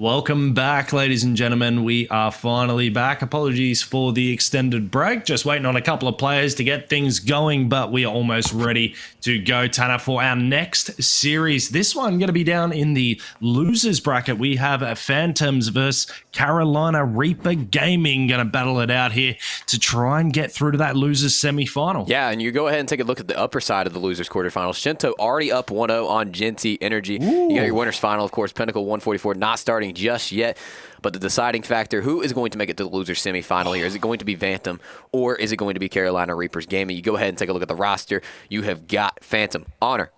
Welcome back, ladies and gentlemen. We are finally back. Apologies for the extended break. Just waiting on a couple of players to get things going, but we are almost ready to go, Tanner, for our next series. This one going to be down in the losers bracket. We have Phantoms versus Carolina Reaper Gaming going to battle it out here to try and get through to that losers semi-final. Yeah, and you go ahead and take a look at the upper side of the losers quarterfinals. Shinto already up 1-0 on Genty Energy. Ooh. You got your winners final, of course, Pinnacle 144 not starting just yet, but the deciding factor, who is going to make it to the loser semifinal here? Is it going to be Phantom or is it going to be Carolina Reapers Gaming? You go ahead and take a look at the roster. You have got Phantom, Honor,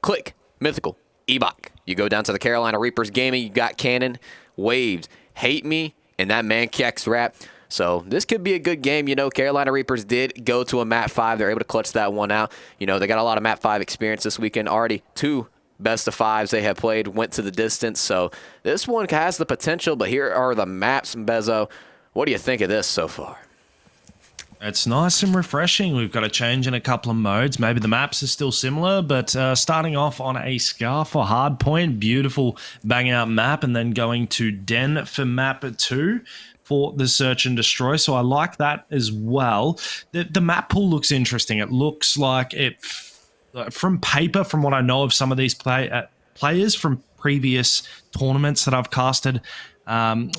Click, Mythical, Ebok. You go down to the Carolina Reapers Gaming, you got Cannon, Waves, Hate Me, and that man Kex Rap. So this could be a good game. You know, Carolina Reapers did go to a map 5. They're able to clutch that one out. You know, they got a lot of map 5 experience this weekend already. 2 best of 5s they have played went to the distance. So this one has the potential, but here are the maps, Bezo. What do you think of this so far? It's nice and refreshing. We've got a change in a couple of modes. Maybe the maps are still similar, but starting off on a Scar for Hardpoint, beautiful bang out map, and then going to Den for map 2 for the search and destroy. So I like that as well. The map pool looks interesting. It looks like it, from paper, from what I know of some of these players from previous tournaments that I've casted,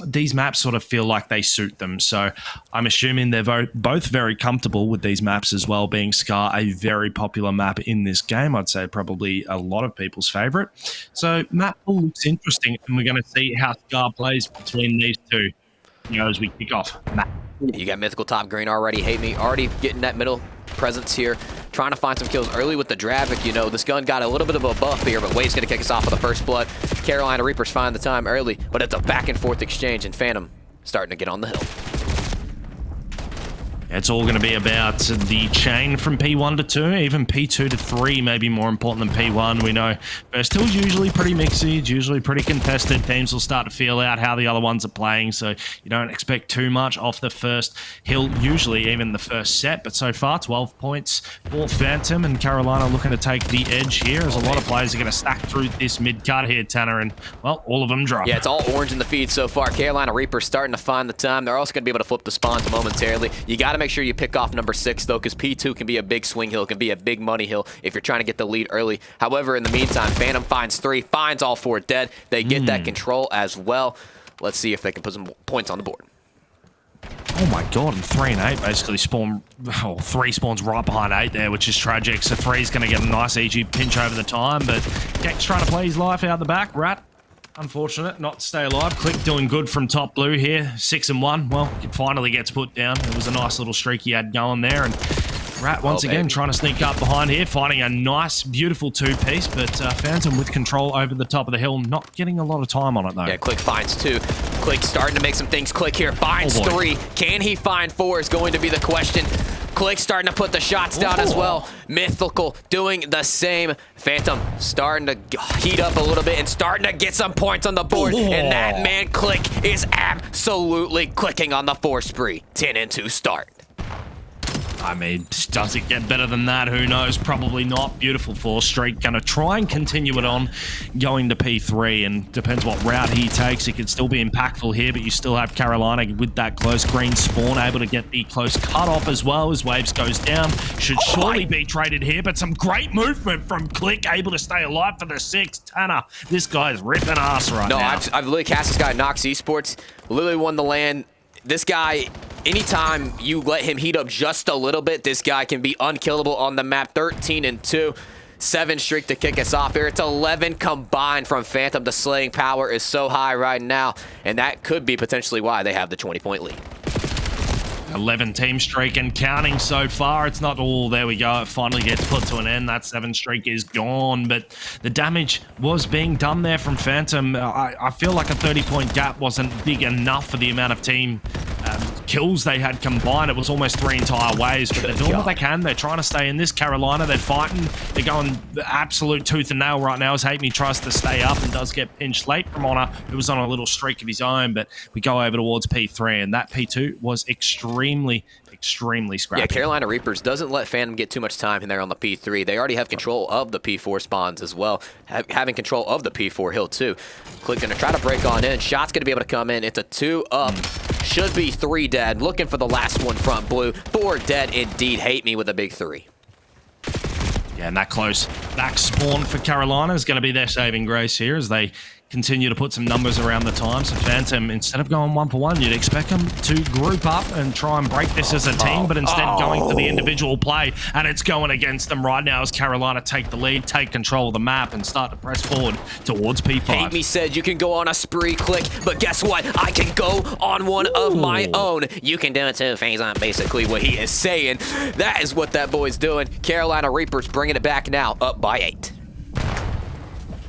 these maps sort of feel like they suit them. So I'm assuming they're both very comfortable with these maps as well, being Scar a very popular map in this game. I'd say probably a lot of people's favorite. So map pool looks interesting, and we're going to see how Scar plays between these two, you know, as we kick off. You got Mythical top green already. Hate Me already getting that middle presence here, trying to find some kills early with the Dravik. You know, this gun got a little bit of a buff here, but Wave's going to kick us off with the first blood. Carolina Reapers find the time early, but it's a back and forth exchange, and Phantom starting to get on the hill. It's all going to be about the chain from P1 to 2, even P2 to 3 may be more important than P1. We know first hill's usually pretty mixy, it's usually pretty contested. Teams will start to feel out how the other ones are playing, so you don't expect too much off the first hill, usually even the first set. But so far, 12 points for Phantom, and Carolina looking to take the edge here, as a lot of players are going to stack through this mid-cut here, Tanner, and, well, all of them drop. Yeah, it's all orange in the feed so far. Carolina Reapers starting to find the time. They're also going to be able to flip the spawns momentarily. You got to make sure you pick off number 6, though, because P2 can be a big swing hill, can be a big money hill if you're trying to get the lead early. However, in the meantime, Phantom finds 3, finds all 4 dead. They get that control as well. Let's see if they can put some points on the board. Oh my god, and 3 and 8 basically spawn, 3 spawns right behind 8 there, which is tragic. So 3's going to get a nice EG pinch over the time, but Kex trying to play his life out the back. Rat, unfortunate not to stay alive. Click doing good from top blue here, 6 and 1. Well, it finally gets put down. It was a nice little streak he had going there, and Rat once again trying to sneak up behind here, finding a nice, beautiful 2-piece, but Phantom with control over the top of the hill, not getting a lot of time on it though. Yeah, Click finds 2. Click starting to make some things click here. Finds 3. Can he find 4 is going to be the question. Click starting to put the shots down as well. Mythical doing the same. Phantom starting to heat up a little bit and starting to get some points on the board. And that man Click is absolutely clicking on the 4 spree. 10 and 2 start. I mean, does it get better than that? Who knows? Probably not. Beautiful 4 streak. Going to try and continue it on, going to P3, and depends what route he takes. It could still be impactful here, but you still have Carolina with that close green spawn, able to get the close cutoff as well as Waves goes down. Should surely be traded here, but some great movement from Click, able to stay alive for the 6. Tanner, this guy's ripping ass right now. No, I've literally cast this guy at Nox Esports, literally won the LAN. This guy, anytime you let him heat up just a little bit, this guy can be unkillable on the map. 13 and 2, 7 streak to kick us off here. It's 11 combined from Phantom. The slaying power is so high right now, and that could be potentially why they have the 20-point lead. 11 team streak and counting so far. It's not all. There we go. It finally gets put to an end. That 7 streak is gone, but the damage was being done there from Phantom. I feel like a 30-point gap wasn't big enough for the amount of team kills they had combined. It was almost 3 entire waves, but they're doing what they can. They're trying to stay in this. Carolina, they're fighting. They're going absolute tooth and nail right now as Hate Me tries to stay up and does get pinched late from Honor, who was on a little streak of his own, but we go over towards P3, and that P2 was extremely extremely scrappy. Yeah, Carolina Reapers doesn't let Phantom get too much time in there on the P3. They already have control of the P4 spawns as well, having control of the P4 hill too. Click gonna try to break on in. Shot's gonna be able to come in. It's a 2 up. Should be 3 dead. Looking for the last one front blue. 4 dead indeed. Hate me with a big 3. Yeah, and that close back spawn for Carolina is going to be their saving grace here as they continue to put some numbers around the time. So Phantom, instead of going 1-for-1, you'd expect them to group up and try and break this as a team, but instead going for the individual play, and it's going against them right now as Carolina take the lead, take control of the map, and start to press forward towards P5. Hate me said you can go on a spree, Click, but guess what? I can go on one of my own. You can do it too, Phantom, basically what he is saying. That is what that boy's doing. Carolina Reapers bringing it back now, up by 8.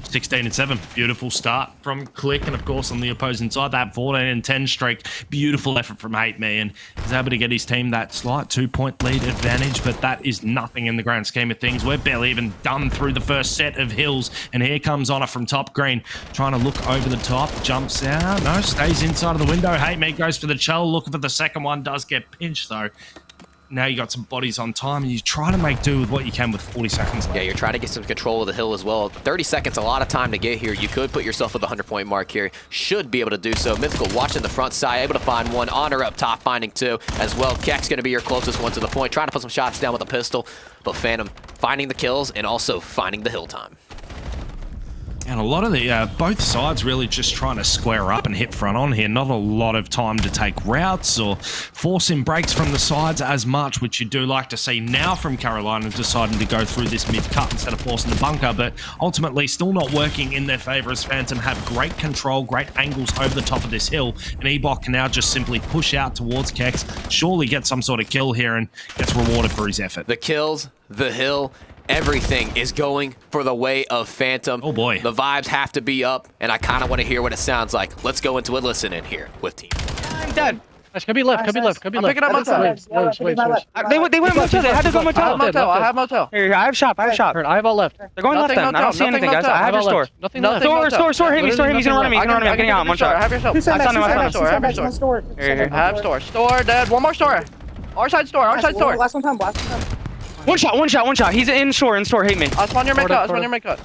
16-7, beautiful start from Click, and of course on the opposing side, that 14-10 streak, beautiful effort from Hate Me, and he's able to get his team that slight 2-point lead advantage, but that is nothing in the grand scheme of things. We're barely even done through the first set of hills, and here comes Honor from top green, trying to look over the top, jumps out, no, stays inside of the window. Hate Me goes for the shell, looking for the second one, does get pinched though. Now you got some bodies on time, and you try to make do with what you can with 40 seconds left. Yeah, you're trying to get some control of the hill as well. 30 seconds, a lot of time to get here. You could put yourself at the 100-point mark here. Should be able to do so. Mythical watching the front side, able to find one. Honor up top, finding 2 as well. Kek's going to be your closest one to the point, trying to put some shots down with a pistol. But Phantom finding the kills and also finding the hill time. And a lot of the, both sides really just trying to square up and hit front on here. Not a lot of time to take routes or force in breaks from the sides as much, which you do like to see now from Carolina deciding to go through this mid-cut instead of forcing the bunker, but ultimately still not working in their favor as Phantom have great control, great angles over the top of this hill, and Ebok can now just simply push out towards Kex, surely get some sort of kill here and gets rewarded for his effort. The kills, the hill, everything is going for the way of Phantom. Oh boy. The vibes have to be up, and I kind of want to hear what it sounds like. Let's go into a listen in here with team. I'm dead. Nice, could be left, could be left, could be left. Picking up motel. They went motel, they had to go motel. I have motel. Here, I have shop, I have shop. I have all left. They're going left then, I don't see anything, guys. I have your store. Nothing left. Store, hit me, he's gonna run me, I'm getting out, one shot. I have your shop. I have your store. I have store, dead. One more store. Our side store. Last one time. One shot. He's in store, hate me. I'll spawn your mid cut.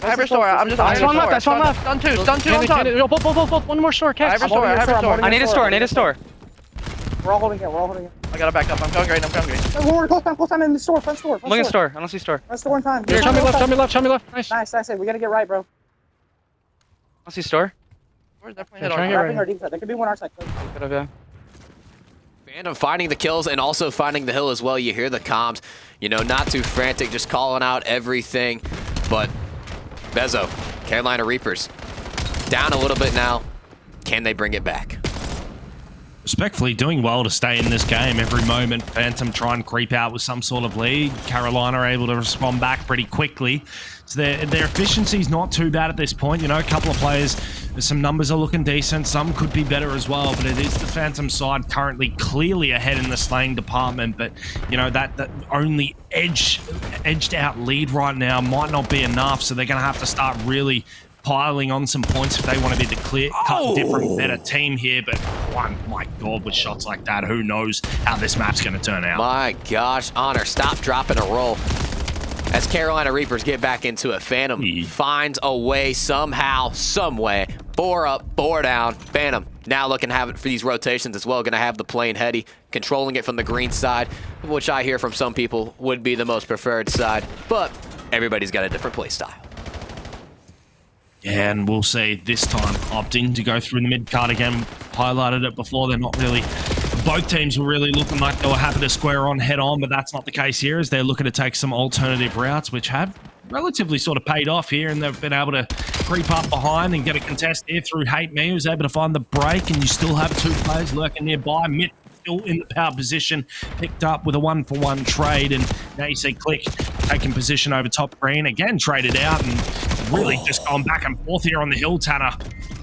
I have your store. I'm just. That's one left. Stun two on top. Both. One more store, I have your store. I need a store. We're all holding it. I gotta back up. I'm going green. We're close time in the store. Front store. I'm looking at store. I don't see store. Front store in time. Here, show me left. Nice. Nice. We gotta get right, bro. I don't see store. We're definitely Yeah, hit try on and get top. right. Our deep side. There could be one our side. Phantom finding the kills and also finding the hill as well. You hear the comms, you know, not too frantic, just calling out everything. But Bezo, Carolina Reapers, down a little bit now. Can they bring it back? Respectfully doing well to stay in this game every moment. Phantom try and creep out with some sort of lead. Carolina are able to respond back pretty quickly. So their efficiency's not too bad at this point. You know, a couple of players, some numbers are looking decent. Some could be better as well, but it is the Phantom side currently clearly ahead in the slaying department. But, you know, that only edged out lead right now might not be enough. So they're going to have to start really piling on some points if they want to be the clear-cut, different, better team here. But, my God, with shots like that, who knows how this map's going to turn out. My gosh, Honor, stop, drop, and a roll. As Carolina Reapers get back into it, Phantom finds a way somehow, some way. 4 up, 4 down. Phantom now looking to have it for these rotations as well. Going to have the plane heady, controlling it from the green side, which I hear from some people would be the most preferred side. But everybody's got a different play style. And we'll see this time opting to go through the mid-card again. Highlighted it before. They're not really... Both teams were really looking like they were happy to square on head on, but that's not the case here as they're looking to take some alternative routes, which have relatively sort of paid off here, and they've been able to creep up behind and get a contest here through Hate Me, who's able to find the break, and you still have 2 players lurking nearby. Mitt still in the power position, picked up with a 1-for-1 trade, and now you see Click taking position over top green, again traded out, and really just gone back and forth here on the hill, Tanner.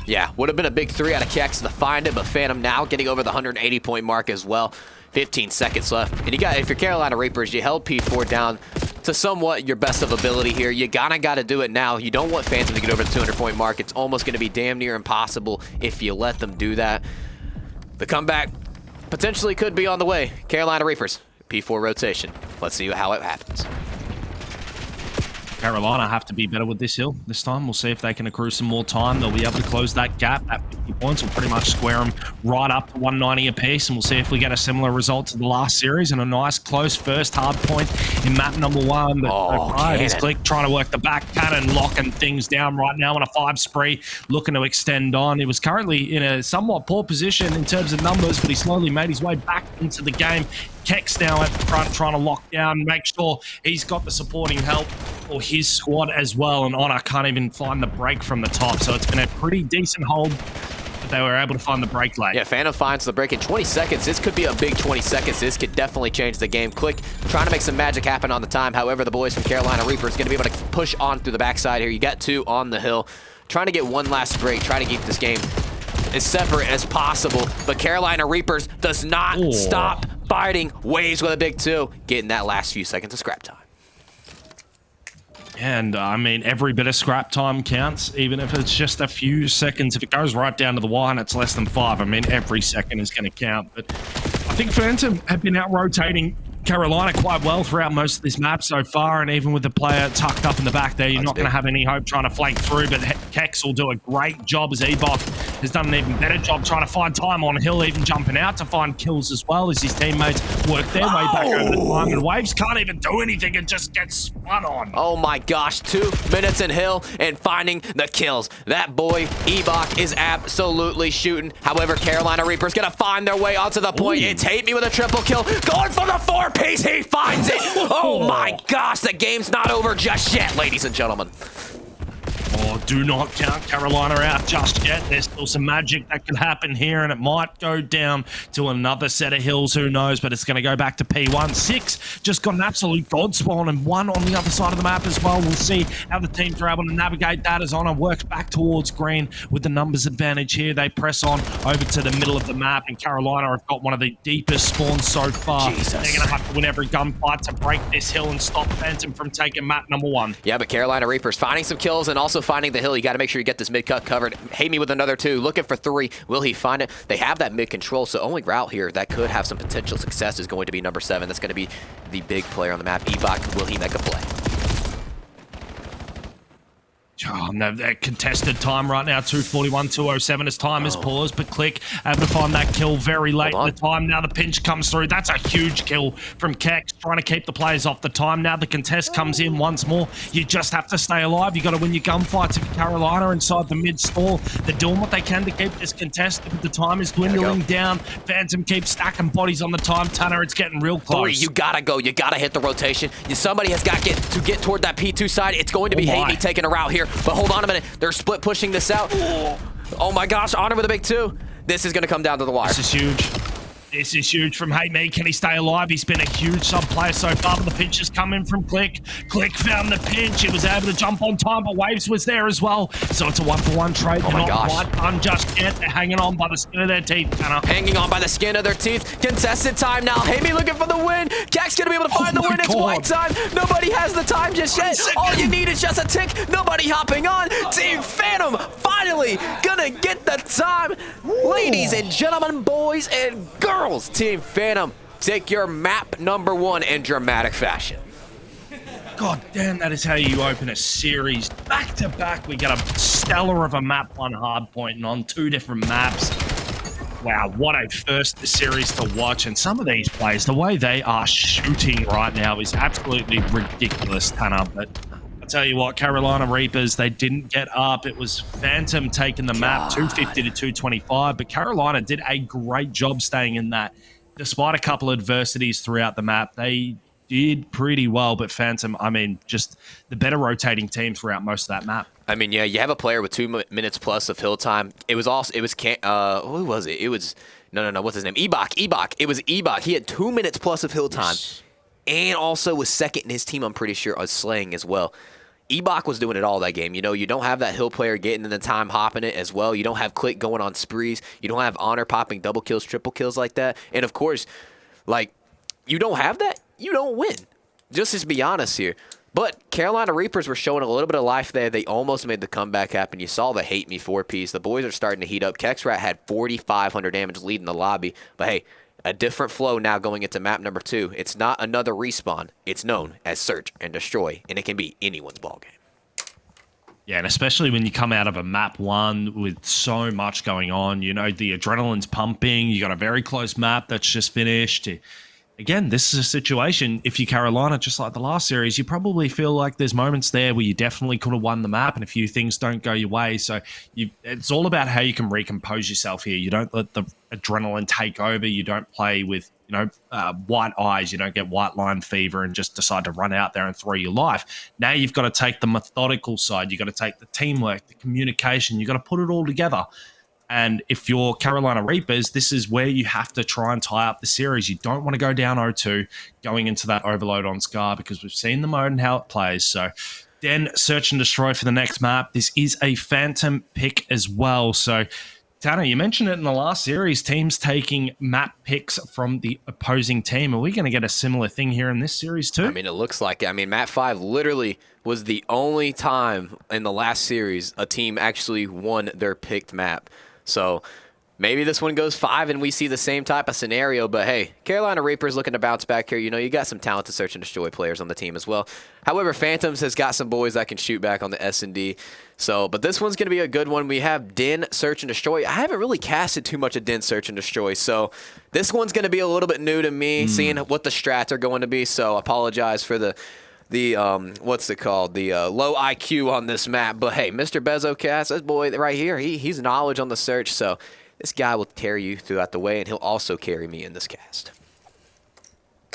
Yeah, would have been a big 3 out of Kex to find it, but Phantom now getting over the 180-point mark as well. 15 seconds left. And you got, if you're Carolina Reapers, you held P4 down to somewhat your best of ability here. You got to do it now. You don't want Phantom to get over the 200-point mark. It's almost going to be damn near impossible if you let them do that. The comeback potentially could be on the way. Carolina Reapers, P4 rotation. Let's see how it happens. Carolina have to be better with this hill this time. We'll see if they can accrue some more time. They'll be able to close that gap. That 50 points will pretty much square them right up to 190 apiece, and we'll see if we get a similar result to the last series and a nice close first hard point in map number 1. But he's Click trying to work the back cannon, locking things down right now on a 5 spree, looking to extend on. He was currently in a somewhat poor position in terms of numbers, but he slowly made his way back into the game. Kex now at the front trying to lock down, make sure he's got the supporting help for his squad as well, and Honor can't even find the break from the top, so it's been a pretty decent hold, but they were able to find the break late. Yeah, Phantom finds the break in 20 seconds. This could be a big 20 seconds. This could definitely change the game. Click trying to make some magic happen on the time. However, the boys from Carolina Reapers going to be able to push on through the backside here. You got 2 on the hill, trying to get one last break, trying to keep this game as separate as possible, but Carolina Reapers does not stop fighting. Waves with a big 2, getting that last few seconds of scrap time. And I mean, every bit of scrap time counts, even if it's just a few seconds. If it goes right down to the wire and it's less than 5, I mean, every second is going to count. But I think Phantom have been out rotating Carolina quite well throughout most of this map so far, and even with the player tucked up in the back there, you're not going to have any hope trying to flank through, but Kex will do a great job as Ebok has done an even better job trying to find time on hill, even jumping out to find kills as well as his teammates work their way back over the time, and Waves can't even do anything and just gets spun on. Oh my gosh, 2 minutes in hill and finding the kills. That boy, Ebok, is absolutely shooting. However, Carolina Reapers gonna find their way onto the point. It's Hate Me with a triple kill, going for the 4-piece, he finds it. Oh my gosh, the game's not over just yet, ladies and gentlemen. Oh, do not count Carolina out just yet. There's still some magic that could happen here, and it might go down to another set of hills, who knows, but it's going to go back to P1. 6 just got an absolute god spawn, and 1 on the other side of the map as well. We'll see how the teams are able to navigate that as Honor works back towards green with the numbers advantage here. They press on over to the middle of the map, and Carolina have got one of the deepest spawns so far. Jesus. They're going to have to win every gunfight to break this hill and stop Phantom from taking map number 1. Yeah, but Carolina Reapers finding some kills and also finding the hill. You got to make sure you get this mid cut covered. Hate Me with another 2, looking for 3. Will he find it? They have that mid control, so only route here that could have some potential success is going to be number 7. That's going to be the big player on the map. Ebok, will he make a play? Oh, no, that contested time right now, 2:41, 2:07 as time is paused, but Click able to find that kill very late in the time. Now the pinch comes through. That's a huge kill from Kex, trying to keep the players off the time. Now the contest comes in once more. You just have to stay alive. You got to win your gunfights. If Carolina inside the mid stall, they're doing what they can to keep this contested, but the time is dwindling down. Phantom keeps stacking bodies on the time. Tanner, it's getting real close. 3, you gotta go. You gotta hit the rotation. Somebody has got to get toward that P2 side. It's going to be Hate Me taking a route here. But hold on a minute. They're split pushing this out. Oh my gosh, Honor with a big 2. This is going to come down to the wire. This is huge. This is huge from Hate Me. Can he stay alive? He's been a huge sub player so far, but the pinch has come in from Click. Click found the pinch. He was able to jump on time, but Waves was there as well. So it's a 1-for-1 trade. Oh my gosh. Not quite done just yet. They're hanging on by the skin of their teeth, Tanner. Hanging on by the skin of their teeth. Contested time now. Hate Me looking for the win. Kex going to be able to find the win. It's white time. Nobody has the time just yet. All you need is just a tick. Nobody hopping on. Team Phantom finally going to get the time. Ladies and gentlemen, boys and girls, Team Phantom, take your map number 1 in dramatic fashion. God damn, that is how you open a series. Back to back, we get a stellar of a map 1 hardpoint and on 2 different maps. Wow, what a first series to watch. And some of these players, the way they are shooting right now is absolutely ridiculous, Tanner. But I'll tell you what, Carolina Reapers, they didn't get up. It was Phantom taking the map, 250 to 225. But Carolina did a great job staying in that. Despite a couple of adversities throughout the map, they did pretty well. But Phantom, I mean, just the better rotating team throughout most of that map. I mean, yeah, you have a player with 2 minutes plus of hill time. It was also, who was it? It was, no, what's his name? Ebok. It was Ebok. He had 2 minutes plus of hill time. And also was second in his team, I'm pretty sure, on slaying as well. Ebok was doing it all that game. You know, you don't have that hill player getting in the time hopping it as well. You don't have Click going on sprees. You don't have Honor popping double kills, triple kills like that. And, of course, like, you don't have that, you don't win. Just be honest here. But Carolina Reapers were showing a little bit of life there. They almost made the comeback happen. You saw the Hate Me 4-piece. The boys are starting to heat up. Kexrat had 4,500 damage leading the lobby. But, hey, A different flow now going into map number 2. It's not another respawn. It's known as search and destroy, and it can be anyone's ballgame. Yeah, and especially when you come out of a map 1 with so much going on, you know, the adrenaline's pumping, you got a very close map that's just finished. Again, this is a situation, if you're Carolina, just like the last series, you probably feel like there's moments there where you definitely could have won the map and a few things don't go your way. So it's all about how you can recompose yourself here. You don't let the adrenaline take over. You don't play with, you know, white eyes. You don't get white line fever and just decide to run out there and throw your life. Now you've got to take the methodical side. You've got to take the teamwork, the communication. You've got to put it all together. And if you're Carolina Reapers, this is where you have to try and tie up the series. You don't want to go down 0-2 going into that overload on Scar because we've seen the mode and how it plays. So then search and destroy for the next map. This is a Phantom pick as well. So Tanner, you mentioned it in the last series, teams taking map picks from the opposing team. Are we going to get a similar thing here in this series too? I mean, it looks like it. I mean, map 5 literally was the only time in the last series a team actually won their picked map. So maybe this one goes 5 and we see the same type of scenario. But hey, Carolina Reapers looking to bounce back here. You know, you got some talented search and destroy players on the team as well. However, Phantoms has got some boys that can shoot back on the S&D. So, but this one's going to be a good one. We have Den search and destroy. I haven't really casted too much of Den search and destroy. So this one's going to be a little bit new to me, seeing what the strats are going to be. So I apologize for the what's it called, the low IQ on this map. But hey, Mr. Bezocast, this boy right here, he's knowledge on the search, so this guy will carry you throughout the way, and he'll also carry me in this cast.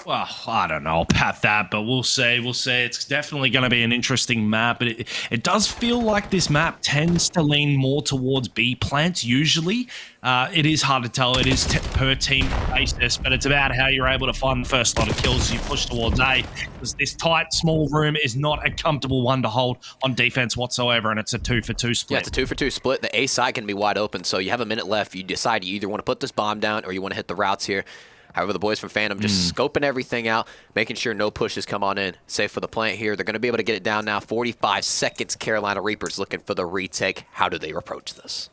Well, I don't know about that, but we'll see. We'll see. It's definitely going to be an interesting map. But it does feel like this map tends to lean more towards B plants usually. It is hard to tell. It is per team basis, but it's about how you're able to find the first lot of kills as you push towards A. Because this tight, small room is not a comfortable one to hold on defense whatsoever, and it's a 2-for-2 split. Yeah, it's a 2-for-2 split. The A side can be wide open, so you have a minute left. You decide you either want to put this bomb down or you want to hit the routes here. However, the boys from Phantom just scoping everything out, making sure no pushes come on in. Safe for the plant here. They're going to be able to get it down now. 45 seconds. Carolina Reapers looking for the retake. How do they approach this?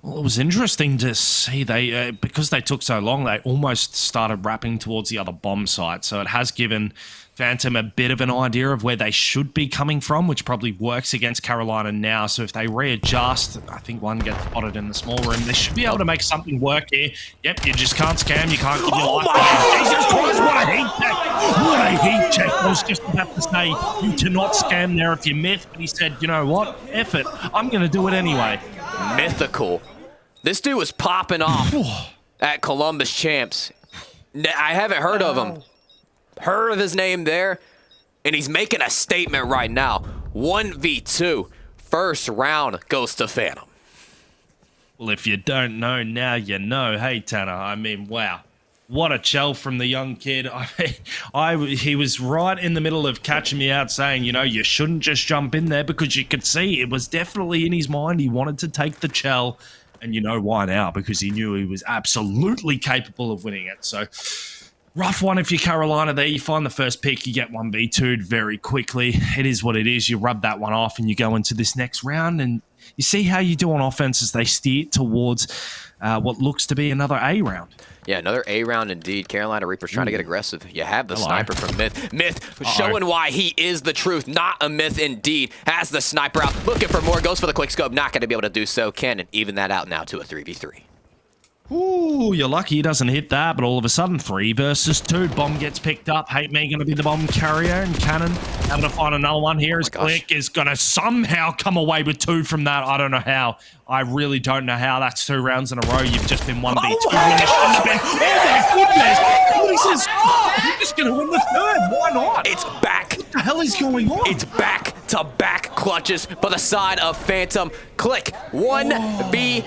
Well, it was interesting to see they because they took so long, they almost started wrapping towards the other bomb site. So it has given Phantom a bit of an idea of where they should be coming from, which probably works against Carolina now. So if they readjust, I think one gets spotted in the small room. They should be able to make something work here. Yep, you just can't scam. You can't give your life away. Jesus Christ, what a heat check. What a heat check. I was just about to say, you cannot scam there if you myth. But he said, you know what? F it. I'm going to do it anyway. Mythical. This dude was popping off at Columbus Champs. I haven't heard of him. Heard of his name there, and he's making a statement right now. 1v2. First round goes to Phantom. Well, if you don't know, now you know. Hey, Tanner, I mean, wow. What a chell from the young kid. He was right in the middle of catching me out saying, you know, you shouldn't just jump in there, because you could see it was definitely in his mind. He wanted to take the chell, and you know why now, because he knew he was absolutely capable of winning it. So rough one if you're Carolina there. You find the first pick, you get 1v2'd very quickly. It is what it is. You rub that one off and you go into this next round, and you see how you do on offense as they steer towards what looks to be another A round. Yeah, another A round indeed. Carolina Reapers trying to get aggressive. You have the sniper from Myth. Myth showing why he is the truth, not a myth indeed. Has the sniper out, looking for more, goes for the quick scope. Not going to be able to do so. Cannon even that out now to a 3v3. Ooh, you're lucky he doesn't hit that, but all of a sudden, 3 versus 2. Bomb gets picked up. Hate Me going to be the bomb carrier, and Cannon having to find another one here. As Click is going to somehow come away with 2 from that. I don't know how. I really don't know how. That's 2 rounds in a row. You've just been 1v2. Oh my goodness! What is this? You're just going to win the third. Why not? It's back. What the hell is going on? It's back-to-back clutches for the side of Phantom. Click 1v3.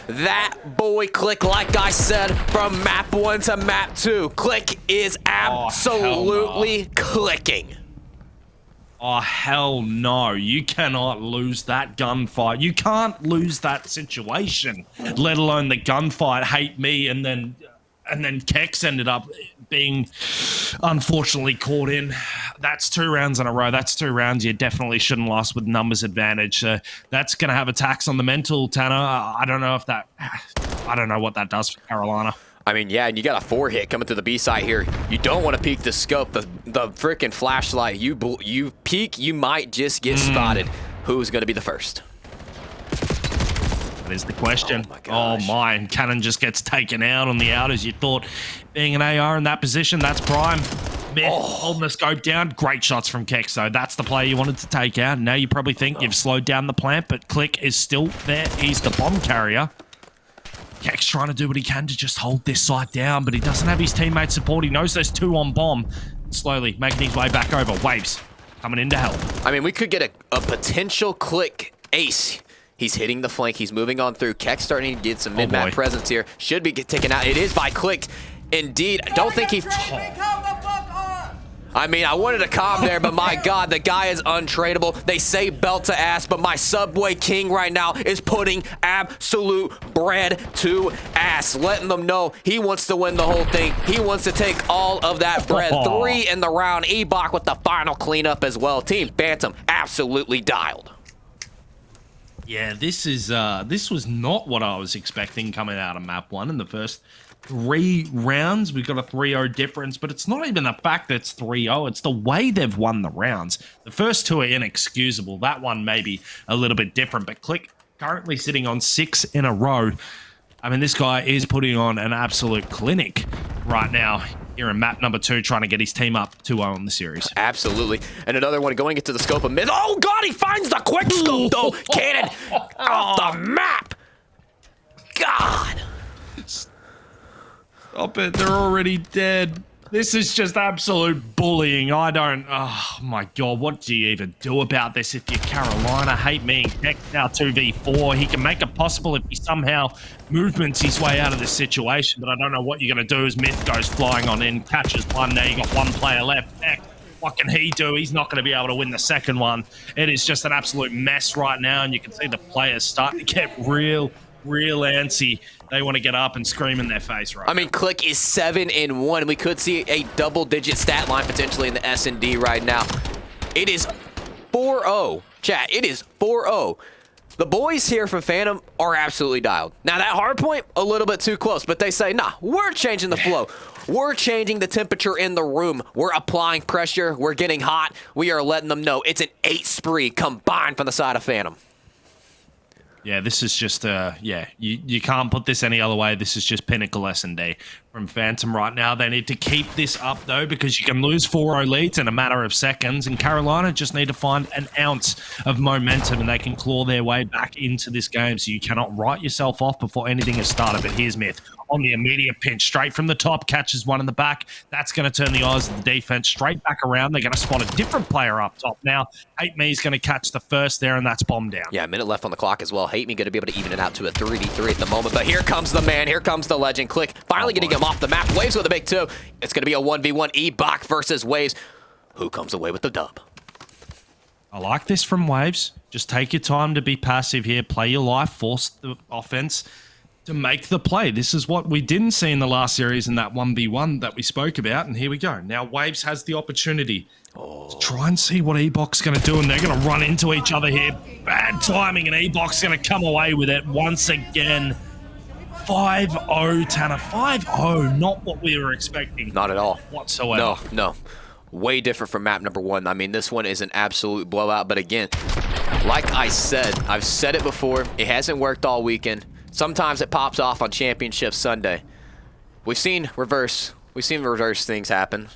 That boy Click, like I said, from map 1 to map 2. Click is absolutely clicking. Oh, hell no. You cannot lose that gunfight. You can't lose that situation, let alone the gunfight. Hate Me, and then Kex ended up being unfortunately caught in. That's 2 rounds in a row. That's 2 rounds you definitely shouldn't lose with numbers advantage. That's going to have a tax on the mental, Tanner. I don't know what that does for Carolina. I mean, yeah, and you got a 4-hit coming to the B side here. You don't want to peek the scope, the freaking flashlight. You peek, you might just get spotted. Who's going to be the first? That is the question. Oh my Oh gosh. my, and Cannon just gets taken out on the outers. You thought being an AR in that position, that's prime. Myth holding the scope down. Great shots from Kex, though. That's the player you wanted to take out. Now you probably think you've slowed down the plant, but Click is still there. He's the bomb carrier. Kex trying to do what he can to just hold this site down, but he doesn't have his teammate support. He knows there's 2 on bomb. Slowly making his way back over. Waves coming in to help. I mean, we could get a potential Click ace. He's hitting the flank. He's moving on through. Kex starting to get some mid-map boy. presence here. Should be taken out. It is by Click. Indeed. I don't think he... I mean, I wanted to calm there, but my God, the guy is untradeable. They say belt to ass, but my Subway King right now is putting absolute bread to ass, letting them know he wants to win the whole thing. He wants to take all of that bread. 3 in the round. Ebok with the final cleanup as well. Team Phantom absolutely dialed. Yeah, this was not what I was expecting coming out of map 1 in the first 3 rounds. We got a 3-0 difference, but it's not even the fact that it's 3-0. It's the way they've won the rounds. The first 2 are inexcusable. That one may be a little bit different, but Click currently sitting on 6 in a row. I mean, this guy is putting on an absolute clinic right now here in map number 2, trying to get his team up 2-0 in the series. Absolutely. And another one going into the scope of mid. Oh, God, he finds the quick scope, though. Cannon off the map. God. Stop it. They're already dead. This is just absolute bullying. Oh my God, what do you even do about this if you're Carolina? Hate me. Kex now 2v4. He can make it possible if he somehow movements his way out of this situation, but I don't know what you're going to do as Myth goes flying on in, catches one. Now you got 1 player left. Kex, what can he do? He's not going to be able to win the second one. It is just an absolute mess right now, and you can see the players starting to get real antsy. They want to get up and scream in their face right I mean, Click is 7-1. We could see a double-digit stat line potentially in the S&D right now. It is 4-0. Chat, it is 4-0. The boys here from Phantom are absolutely dialed. Now, that hard point, a little bit too close, but they say, nah, we're changing the flow. We're changing the temperature in the room. We're applying pressure. We're getting hot. We are letting them know it's an 8 spree combined from the side of Phantom. Yeah, this is just, you can't put this any other way. This is just pinnacle S&D from Phantom right now. They need to keep this up, though, because you can lose 4-0 leads in a matter of seconds, and Carolina just need to find an ounce of momentum, and they can claw their way back into this game, so you cannot write yourself off before anything has started. But here's Myth on the immediate pinch, straight from the top, catches one in the back. That's going to turn the eyes of the defense straight back around. They're going to spot a different player up top now. Hate Me's going to catch the first there, and that's bombed down. Yeah, a minute left on the clock as well. Hate Me going to be able to even it out to a 3v3 at the moment, but here comes the man. Here comes the legend. Click finally getting him off the map. Waves with a big 2. It's going to be a 1v1 Ebok versus Waves. Who comes away with the dub? I like this from Waves. Just take your time to be passive here. Play your life. Force the offense to make the play. This is what we didn't see in the last series in that 1v1 that we spoke about, and here we go. Now Waves has the opportunity to try and see what Ebok's going to do, and they're going to run into each other here. Bad timing, and Ebok's going to come away with it once again. 5-0, Tanner. 5-0. Not what we were expecting. Not at all. Whatsoever. No. Way different from map number 1. I mean, this one is an absolute blowout, but again, like I said, I've said it before, it hasn't worked all weekend. Sometimes it pops off on Championship Sunday. We've seen reverse things happen.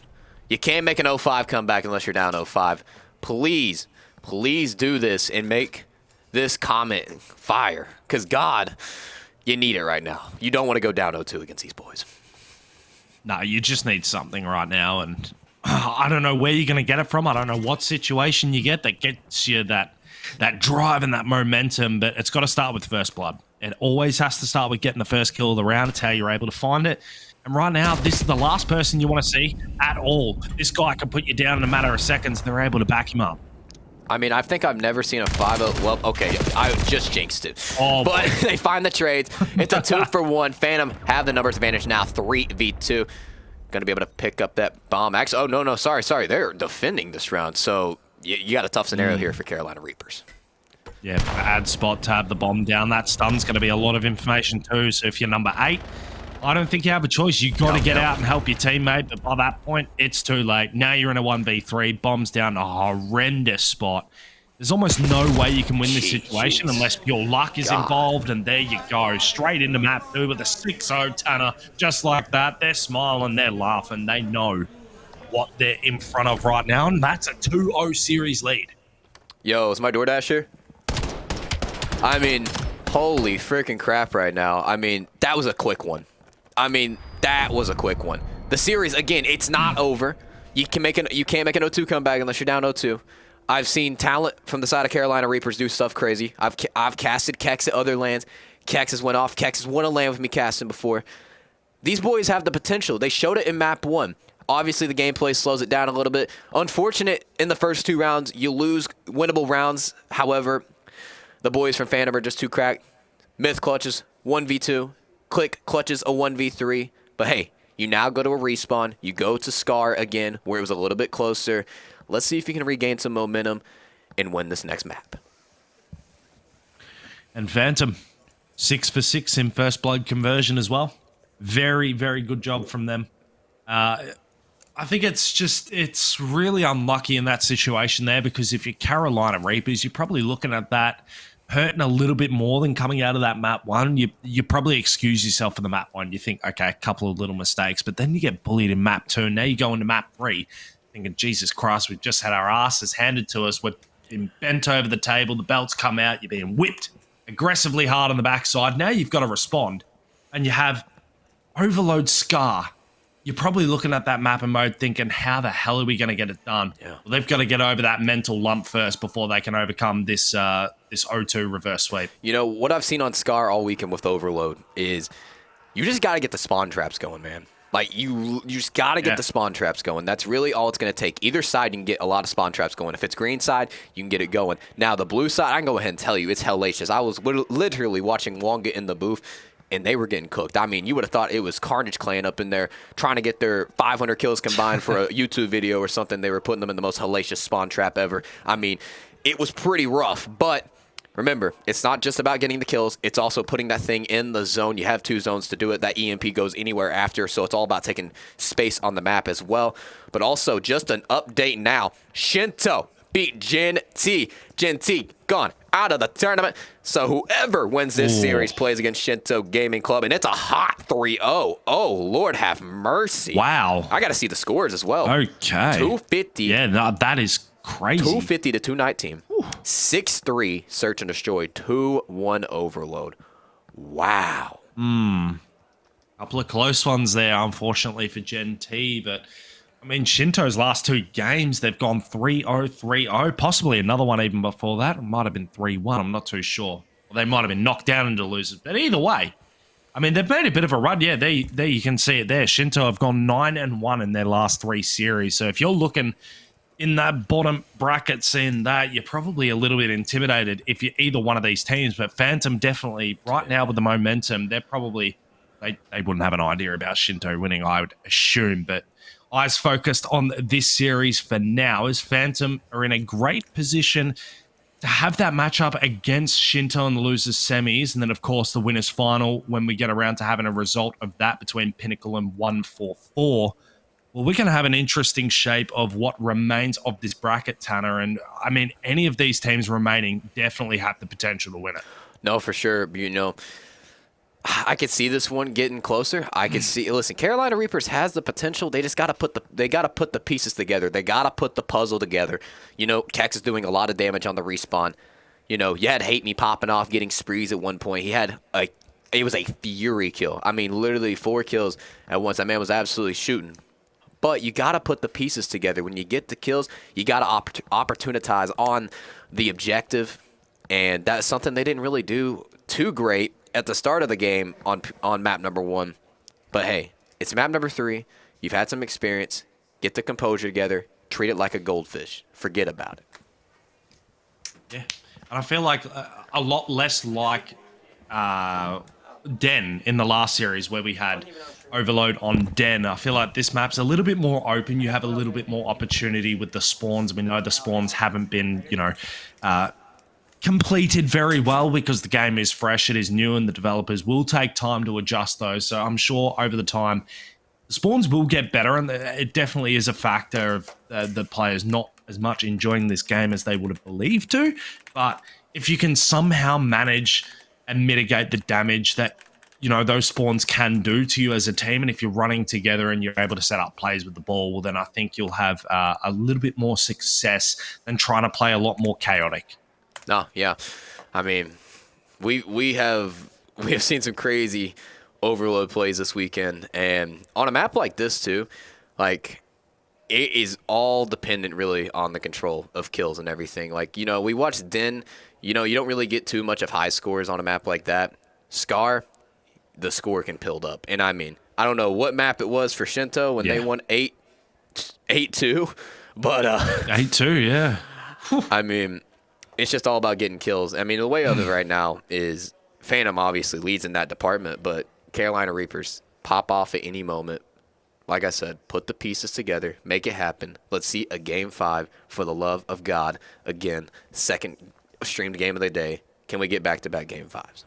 You can't make an 0-5 comeback unless you're down 0-5. Please do this and make this comment fire. Because, God, you need it right now. You don't want to go down 0-2 against these boys. No, you just need something right now, and I don't know where you're going to get it from. I don't know what situation you get that gets you that drive and that momentum, but it's got to start with first blood. It always has to start with getting the first kill of the round. It's how you're able to find it. And right now, this is the last person you want to see at all. This guy can put you down in a matter of seconds. They're able to back him up. I mean, I think I've never seen a 5-0. Well, okay, I just jinxed it. Oh, but they find the trades. It's a 2-for-1. Phantom have the numbers advantage now, 3v2. Going to be able to pick up that bomb. Actually, oh, no, sorry. They're defending this round. So you got a tough scenario here for Carolina Reapers. Yeah, bad spot to have the bomb down. That stun's going to be a lot of information too. So if you're number 8 I don't think you have a choice. You got to get No. out and help your teammate, but by that point, it's too late. Now you're in a 1v3, bombs down a horrendous spot. There's almost no way you can win this situation unless pure luck is involved, and there you go. Straight into map 2 with a 6-0 Tanner. Just like that, they're smiling, they're laughing. They know what they're in front of right now, and that's a 2-0 series lead. Yo, is my DoorDash here? I mean, holy freaking crap right now. I mean, that was a quick one. The series, again, it's not over. You can't make an 0-2 comeback unless you're down 0-2. I've seen talent from the side of Carolina Reapers do stuff crazy. I've casted Kex at other lands. Kex has went off. Kex has won a land with me casting before. These boys have the potential. They showed it in map 1. Obviously, the gameplay slows it down a little bit. Unfortunate in the first 2 rounds. You lose winnable rounds. However, the boys from Phantvm are just too cracked. Myth clutches 1v2. Click clutches a 1v3. But hey, you now go to a respawn. You go to Scar again, where it was a little bit closer. Let's see if you can regain some momentum and win this next map. And Phantom, 6 for 6 in first blood conversion as well. Very, very good job from them. I think it's really unlucky in that situation there, because if you're Carolina Reapers, you're probably looking at that hurting a little bit more than coming out of that map 1. You probably excuse yourself for the map 1. You think, okay, a couple of little mistakes, but then you get bullied in map 2. Now you go into map 3 thinking, Jesus Christ, we've just had our asses handed to us. We've been bent over the table. The belts come out. You're being whipped aggressively hard on the backside. Now you've got to respond, and you have Overload Scar. You're probably looking at that map and mode thinking, how the hell are we going to get it done? Yeah. Well, they've got to get over that mental lump first before they can overcome this this 0-2 reverse sweep. You know, what I've seen on Scar all weekend with Overload is you just got to get the spawn traps going, man. Like, you just got to get the spawn traps going. That's really all it's going to take. Either side, you can get a lot of spawn traps going. If it's green side, you can get it going. Now, the blue side, I can go ahead and tell you, it's hellacious. I was literally watching Wonga in the booth, and they were getting cooked. I mean, you would have thought it was Carnage Clan up in there trying to get their 500 kills combined for a YouTube video or something. They were putting them in the most hellacious spawn trap ever. I mean, it was pretty rough, but remember, it's not just about getting the kills. It's also putting that thing in the zone. You have 2 zones to do it. That EMP goes anywhere after, so it's all about taking space on the map as well. But also, just an update now. Shinto beat Gen T. Gen T gone out of the tournament. So whoever wins this series plays against Shinto Gaming Club, and it's a hot 3-0. Oh, Lord have mercy. Wow. I got to see the scores as well. Okay. 250. Yeah, no, that is crazy. 250 to 219. 6-3 search and destroy. 2-1 overload. Wow. Couple of close ones there, unfortunately, for Gen T, but I mean, Shinto's last 2 games, they've gone 3-0, 3-0, possibly another one even before that. It might have been 3-1, I'm not too sure. Or they might have been knocked down into losers. But either way, I mean, they've made a bit of a run. Yeah, there you can see it there. Shinto have gone 9-1 in their last 3 series. So if you're looking in that bottom bracket, seeing that, you're probably a little bit intimidated if you're either one of these teams. But Phantom definitely, right now with the momentum, they're probably, they wouldn't have an idea about Shinto winning, I would assume. But eyes focused on this series for now, as Phantom are in a great position to have that matchup against Shinto in the losers semis, and then of course the winners final when we get around to having a result of that between Pinnacle and 144. Well, we're going to have an interesting shape of what remains of this bracket, Tanner, and I mean, any of these teams remaining definitely have the potential to win it. No, for sure. You know, I could see this one getting closer. I could see. Listen, Carolina Reapers has the potential. They just got to put the pieces together. They got to put the puzzle together. You know, Kex is doing a lot of damage on the respawn. You know, you had Hate Me popping off, getting sprees at one point. He had it was a fury kill. I mean, literally 4 kills at once. That man was absolutely shooting. But you got to put the pieces together. When you get the kills, you got to opportunize on the objective, and that's something they didn't really do too great at the start of the game on map number 1. But hey, it's map number 3. You've had some experience. Get the composure together. Treat it like a goldfish. Forget about it. Yeah. And I feel like a lot less like Den in the last series where we had Overload on Den. I feel like this map's a little bit more open. You have a little bit more opportunity with the spawns. We know the spawns haven't been, you know, completed very well because the game is fresh, it is new, and the developers will take time to adjust those. So I'm sure over the time, the spawns will get better, and it definitely is a factor of the players not as much enjoying this game as they would have believed to. But if you can somehow manage and mitigate the damage that those spawns can do to you as a team, and if you're running together and you're able to set up plays with the ball, well, then I think you'll have a little bit more success than trying to play a lot more chaotic. No, yeah. I mean, we have seen some crazy overload plays this weekend, and on a map like this too, like it is all dependent really on the control of kills and everything. Like, we watched Den, you don't really get too much of high scores on a map like that. Scar, the score can build up. And I mean, I don't know what map it was for Shinto when they won 8-2, but 8-2, yeah. I mean, it's just all about getting kills. I mean, the way of it right now is Phantom obviously leads in that department, but Carolina Reapers pop off at any moment. Like I said, put the pieces together, make it happen. Let's see a Game 5 for the love of God. Again, second streamed game of the day. Can we get back-to-back Game 5s?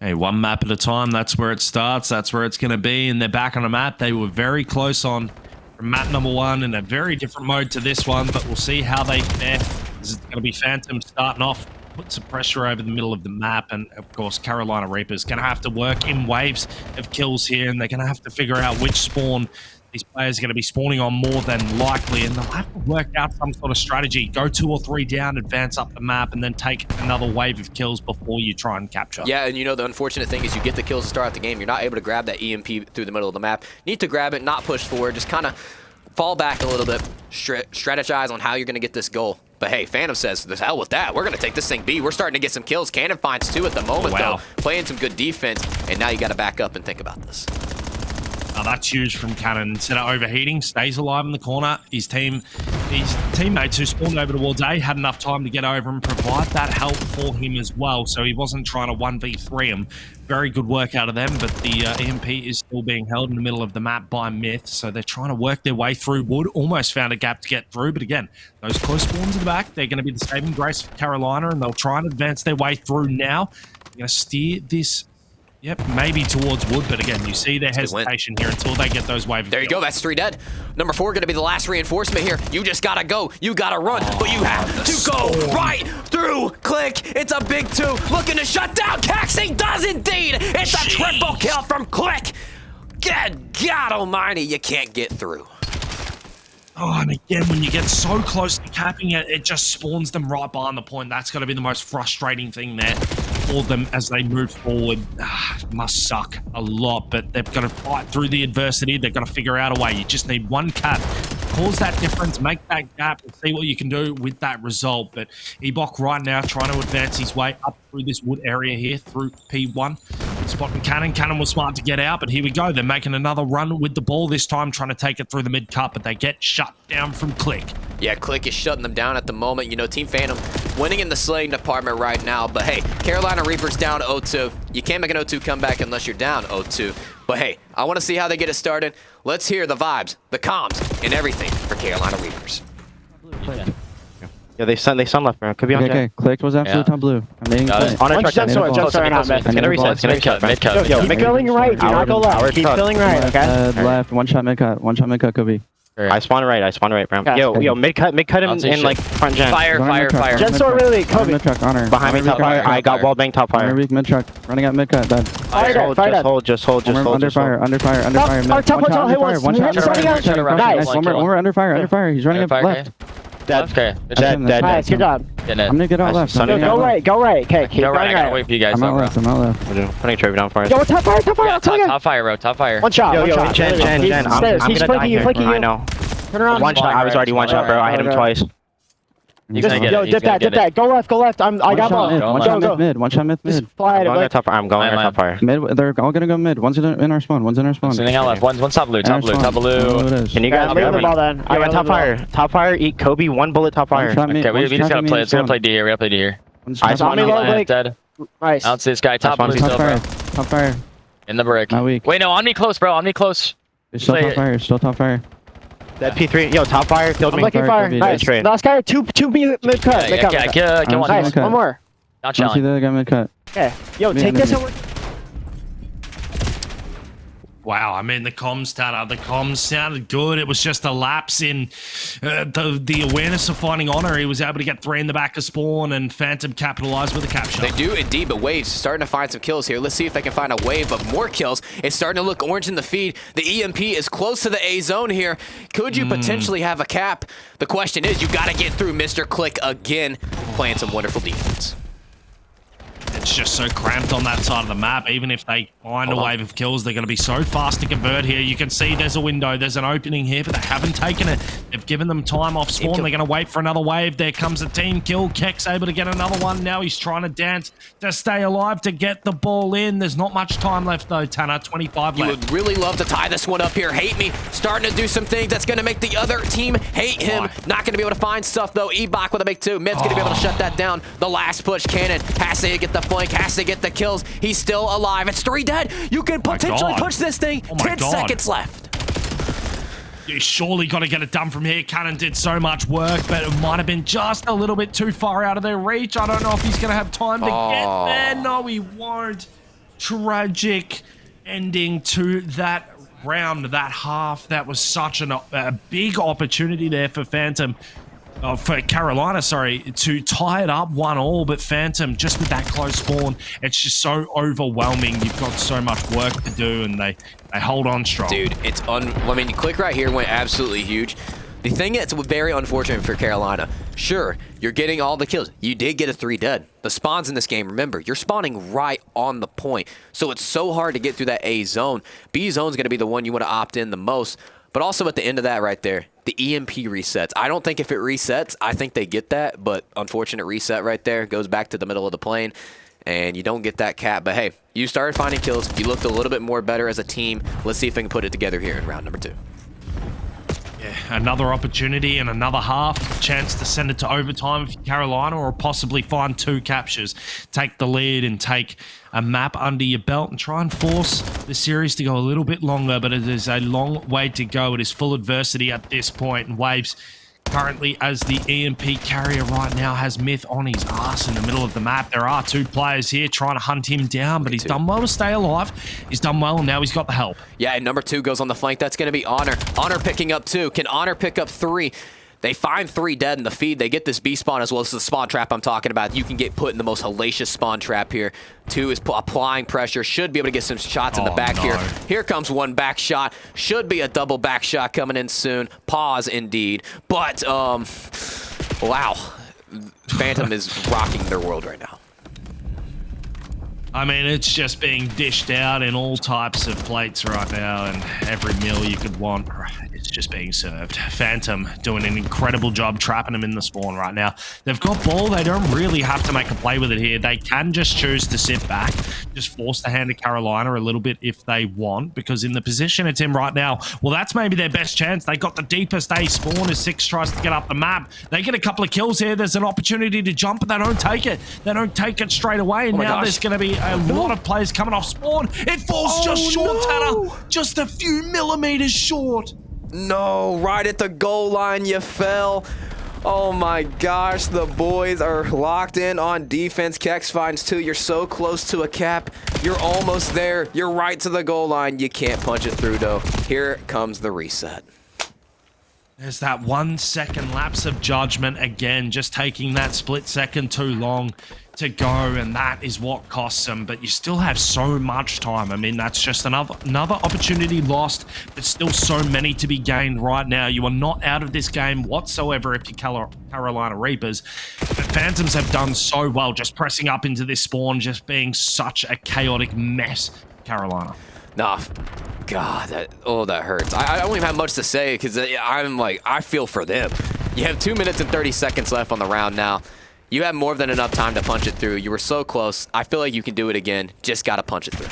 Hey, one map at a time. That's where it starts. That's where it's going to be. And they're back on a map they were very close on from map number 1 in a very different mode to this one. But we'll see how they fare. This is going to be Phantom starting off, put some pressure over the middle of the map. And, of course, Carolina Reapers going to have to work in waves of kills here. And they're going to have to figure out which spawn these players are going to be spawning on more than likely, and they'll have to work out some sort of strategy. Go 2 or 3 down, advance up the map, and then take another wave of kills before you try and capture. Yeah, and the unfortunate thing is you get the kills to start out the game. You're not able to grab that EMP through the middle of the map. Need to grab it, not push forward, just kind of fall back a little bit, strategize on how you're going to get this goal. But hey, Phantom says, the hell with that. We're going to take this thing B. We're starting to get some kills. Cannon finds 2 at the moment, though. Playing some good defense, and now you got to back up and think about this. Oh, that's huge from Cannon. Instead of overheating, stays alive in the corner. His teammates who spawned over towards A had enough time to get over and provide that help for him as well. So he wasn't trying to 1v3 him. Very good work out of them, but the EMP is still being held in the middle of the map by Myth. So they're trying to work their way through Wood. Almost found a gap to get through, but again, those close spawns in the back, they're going to be the saving grace for Carolina, and they'll try and advance their way through now. They're going to steer this. Yep, maybe towards Wood, but again, you see their hesitation here until they get those waves. There you go, that's 3 dead. Number 4 going to be the last reinforcement here. You just got to go. You got to run, but you have to go right through. Click. It's a big 2. Looking to shut down. Caxing does indeed. It's a triple kill from Click. Good God almighty, you can't get through. Oh, and again, when you get so close to capping it, it just spawns them right behind the point. That's got to be the most frustrating thing there for them as they move forward. It must suck a lot, but they've got to fight through the adversity. They've got to figure out a way. You just need one cap, cause that difference, make that gap, and see what you can do with that result. But Ebok right now trying to advance his way up through this wood area here, through P1. Spotting Cannon. Cannon was smart to get out, but here we go. They're making another run with the ball, this time trying to take it through the mid-cut, but they get shut down from Click. Yeah, Click is shutting them down at the moment. Team Phantom winning in the slaying department right now. But hey, Carolina Reapers down 0-2. You can't make an 0-2 comeback unless you're down 0-2. But hey, I want to see how they get it started. Let's hear the vibes, the comms, and everything for Carolina Reapers. Yeah, they sun left, bro. Could be on okay. Click was absolute top blue. I'm hitting on a truck. Jump right now, man. It's gonna reset. It's gonna cut. Mid cut. Yo, keep filling right. Do not go left. Keep filling right, okay? Left. One shot mid cut. One shot mid cut, Kobe. I spawn right, bro. Yo, mid cut him in like front gen. Fire. Gen store really, Kobe. Mid truck, honor. Behind me, top fire. I got wall bang, top fire. Weak mid truck. Running at mid cut, dead. Just hold. Under fire. One more under fire. He's running up left. Dead. Nice, good job. I'm gonna get out left. Go right. Okay, keep Go right, I going gotta right. wait for you guys. I'm out left. We're putting Trophy down for us. Yo, top fire. Yeah, top fire, bro. Top fire. One shot. Jen. He's flanking you. I know. Turn around. One shot. I was already one shot, bro. I hit him twice. He's gonna get it. Dip that. Go left. I got ball. One shot mid. Just fly it. I'm going top fire. Mid. They're all gonna go mid. One's in our spawn. Sitting out left. One's top blue. Top blue. Can you guys leave the ball then? I got top fire. Top fire. Eat Kobe. 1 bullet. Top fire. Okay, we just gotta play. It's gonna play D here. We gotta play D here. I spawned left. Dead. Nice. Out to this guy. Top blue still, bro. Top fire. In the brick. Not weak. Wait, no, on me close, bro. On me close. It's still top fire. That P3, yo, top fire, killed I'm me. looking fire. Nice. Train. Last guy, two mid cut. Mid cut. Get one. Nice. One more. Not I see challenge. the other guy mid cut. Okay. Yo, Me take and this me. and work. Wow, I mean, the comms, Tanner, the comms sounded good. It was just a lapse in the awareness of finding honor. He was able to get 3 in the back of spawn, and Phantom capitalized with a capture. They do indeed, but Waves starting to find some kills here. Let's see if they can find a wave of more kills. It's starting to look orange in the feed. The EMP is close to the A zone here. Could you potentially have a cap? The question is, you got to get through Mr. Click again, playing some wonderful defense. It's just so cramped on that side of the map. Even if they find a wave of kills, they're going to be so fast to convert here. You can see there's a window, there's an opening here, but they haven't taken it. They've given them time off spawn. They're going to wait for another wave. There comes a team kill. Keck's able to get another one. Now he's trying to dance to stay alive to get the ball in. There's not much time left though, Tanner. 25 You left. would really love to tie this one up here. Hate Me starting to do some things that's going to make the other team hate him. Not going to be able to find stuff though. Ebok with a big 2. Mid's going to be able to shut that down. The last push. Cannon has to get the flank, has to get the kills. He's still alive. It's 3 dead. You can potentially push this thing. 10 seconds left. You surely got to get it done from here. Cannon did so much work, but it might have been just a little bit too far out of their reach. I don't know if he's going to have time to get there. No, he won't. Tragic ending to that round, that half. That was such a big opportunity there for Phantom. For Carolina, sorry, to tie it up 1-1, but Phantom, just with that close spawn, it's just so overwhelming. You've got so much work to do, and they hold on strong. Dude, it's I mean, Click right here went absolutely huge. The thing that's very unfortunate for Carolina, sure, you're getting all the kills. You did get a 3 dead. The spawns in this game, remember, you're spawning right on the point. So it's so hard to get through that A zone. B zone's going to be the one you want to opt in the most. But also at the end of that right there, the EMP resets. I don't think if it resets, I think they get that. But unfortunate reset right there. Goes back to the middle of the plane. And you don't get that cap. But hey, you started finding kills. You looked a little bit more better as a team. Let's see if they can put it together here in round number 2. Yeah, another opportunity and another half. Chance to send it to overtime for Carolina, or possibly find 2 captures. Take the lead and take a map under your belt and try and force the series to go a little bit longer, but it is a long way to go. It is full adversity at this point, and Waves currently as the EMP carrier right now has Myth on his ass in the middle of the map. There are 2 players here trying to hunt him down, but he's done well to stay alive. He's done well, and now he's got the help. Yeah, and number 2 goes on the flank. That's going to be Honor. Honor picking up 2. Can Honor pick up 3? They find 3 dead in the feed. They get this B spawn as well as the spawn trap I'm talking about. You can get put in the most hellacious spawn trap here. 2 is applying pressure. Should be able to get some shots in the back here. Here comes 1 back shot. Should be a double back shot coming in soon. Pause indeed. But, wow. Phantom is rocking their world right now. I mean, it's just being dished out in all types of plates right now, and every meal you could want, it's just being served. Phantom doing an incredible job trapping them in the spawn right now. They've got ball. They don't really have to make a play with it here. They can just choose to sit back, just force the hand of Carolina a little bit if they want, because in the position it's in right now, well, that's maybe their best chance. They got the deepest A spawn as 6 tries to get up the map. They get a couple of kills here. There's an opportunity to jump, but they don't take it. They don't take it straight away, and now there's going to be a lot of players coming off spawn. It falls just short, Tanner. Just a few millimeters short. No, right at the goal line you fell. Oh my gosh, the boys are locked in on defense. Kex finds 2. You're so close to a cap. You're almost there. You're right to the goal line. You can't punch it through though. Here comes the reset. There's that 1 second lapse of judgment again, just taking that split second too long to go, and that is what costs them. But you still have so much time. I mean, that's just another opportunity lost, but still so many to be gained right now. You are not out of this game whatsoever if you're Carolina Reapers. But Phantoms have done so well just pressing up into this spawn, just being such a chaotic mess, Carolina. Nah, God, that hurts. I don't even have much to say because I feel for them. You have 2 minutes and 30 seconds left on the round now. You have more than enough time to punch it through. You were so close. I feel like you can do it again. Just got to punch it through.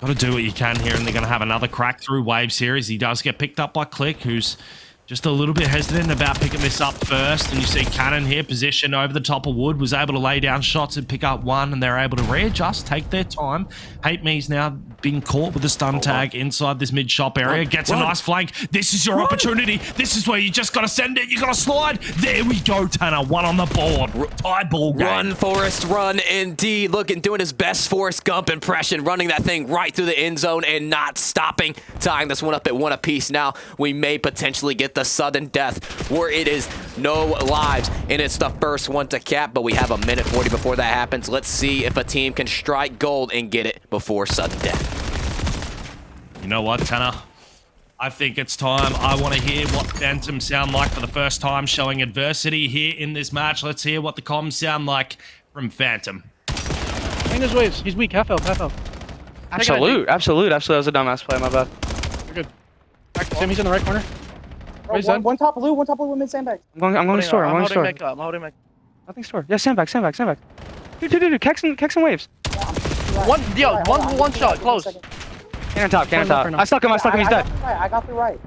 Got to do what you can here, and they're going to have another crack through Waves here as he does get picked up by Click, who's just a little bit hesitant about picking this up first. And you see Cannon here positioned over the top of Wood, was able to lay down shots and pick up 1, and they're able to readjust, take their time. Hate Me's now been caught with a stun tag inside this mid shop area. Gets a nice flank. This is your opportunity. This is where you just got to send it. You got to slide. There we go, Tanner. One on the board. Tie ball game. Run, Forrest, run, indeed. Doing his best Forrest Gump impression, running that thing right through the end zone and not stopping. Tying this one up at 1 apiece now. We may potentially get the sudden death where it is no lives, and it's the first one to cap, but we have a minute 40 before that happens. Let's see if a team can strike gold and get it before sudden death. You know what, Tanner? I think it's time. I want to hear what Phantom sound like for the first time, showing adversity here in this match. Let's hear what the comms sound like from Phantom. Playing his waves. He's weak. Half health. Half health. Absolute. That was a dumbass play. My bad. You're good. Sammy's in the right corner. One top blue with mid sandbag. I'm going to store. I'm holding make. Nothing store. Yeah, sandbag. Dude. Kex and waves. One shot. Close. Cannon top. I stuck him. He's dead. I got through right.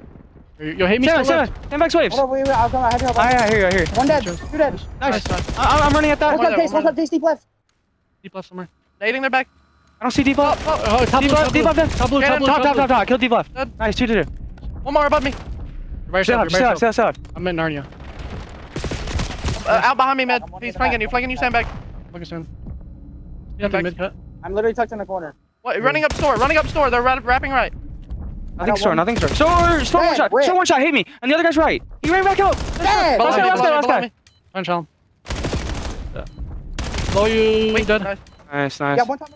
Yo, hit me. Sandbag's waves. Hold on, wait. I'll come. I have to help. I hear you. One dead. 2 dead. Nice. I'm running at that. One up, deep left. Deep left somewhere. Nading their back. I don't see deep left. Top left. Top blue. Top. Kill deep left. Nice. 2 to 2. One more above me. Stay out. I'm in Narnia. Out behind me, Med. He's flanking you, sandbag. Focus in. Mid cut. I'm literally tucked in the corner. What? Running up store. They're wrapping right. Nothing store. Store one shot. Store one shot. Hit me. And the other guy's right. He ran back out. Last guy. Punch him. Below you. Wait, dead. Nice. Yeah, one time.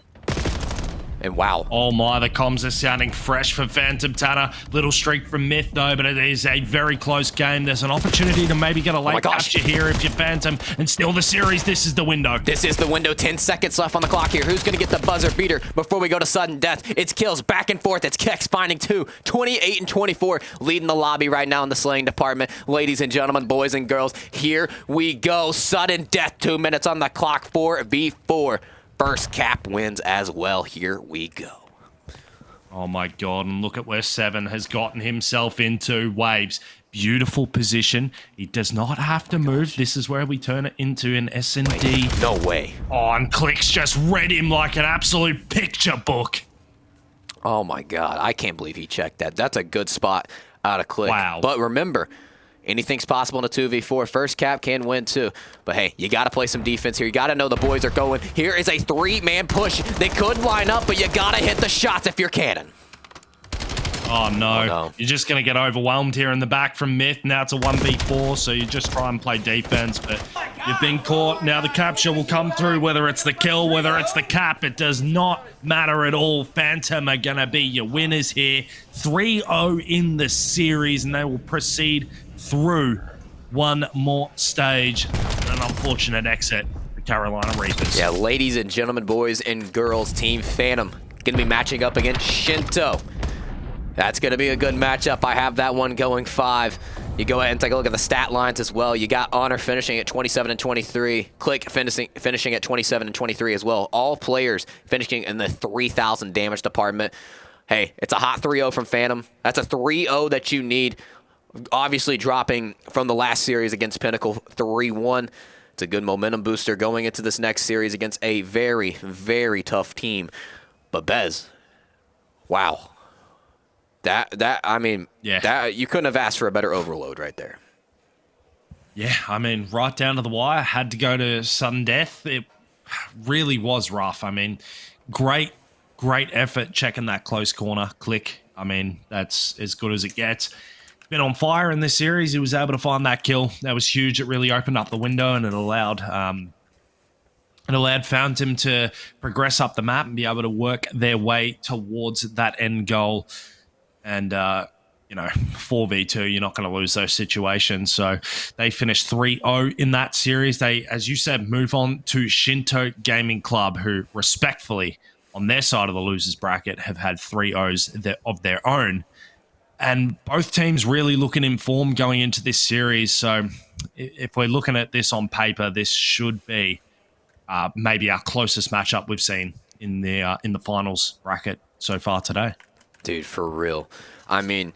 And wow. Oh my, the comms are sounding fresh for Phantom, Tanner. Little streak from Myth though, but it is a very close game. There's an opportunity to maybe get a late capture here if you're Phantom and steal the series. This is the window. 10 seconds left on the clock here. Who's going to get the buzzer beater before we go to sudden death? It's kills back and forth. It's Kex finding 2. 28 and 24 leading the lobby right now in the slaying department. Ladies and gentlemen, boys and girls, here we go. Sudden death, 2 minutes on the clock, 4v4. First cap wins as well. Here we go. Oh my God, and look at where 7 has gotten himself into. Waves. Beautiful position. He does not have to move. This is where we turn it into an S&D. No way. Oh, and Clicks just read him like an absolute picture book. Oh my God, I can't believe he checked that. That's a good spot out of Click. Wow. But remember, anything's possible in a 2v4. First cap can win too. But hey, you got to play some defense here. You got to know the boys are going. Here is a 3-man push. They could line up, but you got to hit the shots if you're Cannon. Oh no. You're just going to get overwhelmed here in the back from Myth. Now it's a 1v4, so you just try and play defense, but you've been caught. Now the capture will come through, whether it's the kill, whether it's the cap. It does not matter at all. Phantom are going to be your winners here. 3-0 in the series, and they will proceed through one more stage. An unfortunate exit for Carolina Reapers. Yeah, ladies and gentlemen, boys and girls, Team Phantom going to be matching up against Shinto. That's going to be a good matchup. I have that one going 5. You go ahead and take a look at the stat lines as well. You got Honor finishing at 27 and 23. Click finishing at 27 and 23 as well. All players finishing in the 3,000 damage department. Hey, it's a hot 3-0 from Phantom. That's a 3-0 that you need. Obviously dropping from the last series against Pinnacle 3-1. It's a good momentum booster going into this next series against a very, very tough team. But Bez, wow. That you couldn't have asked for a better overload right there. Yeah, I mean, right down to the wire. Had to go to sudden death. It really was rough. I mean, great effort checking that close corner. Click. I mean, that's as good as it gets. Been on fire in this series. He was able to find that kill. That was huge. It really opened up the window, and it allowed Phantom to progress up the map and be able to work their way towards that end goal. And, 4v2, you're not going to lose those situations. So they finished 3-0 in that series. They, as you said, move on to Shinto Gaming Club, who respectfully, on their side of the losers bracket, have had 3-0s of their own. And both teams really looking in form going into this series. So if we're looking at this on paper, this should be maybe our closest matchup we've seen in the finals bracket so far today. Dude, for real. I mean,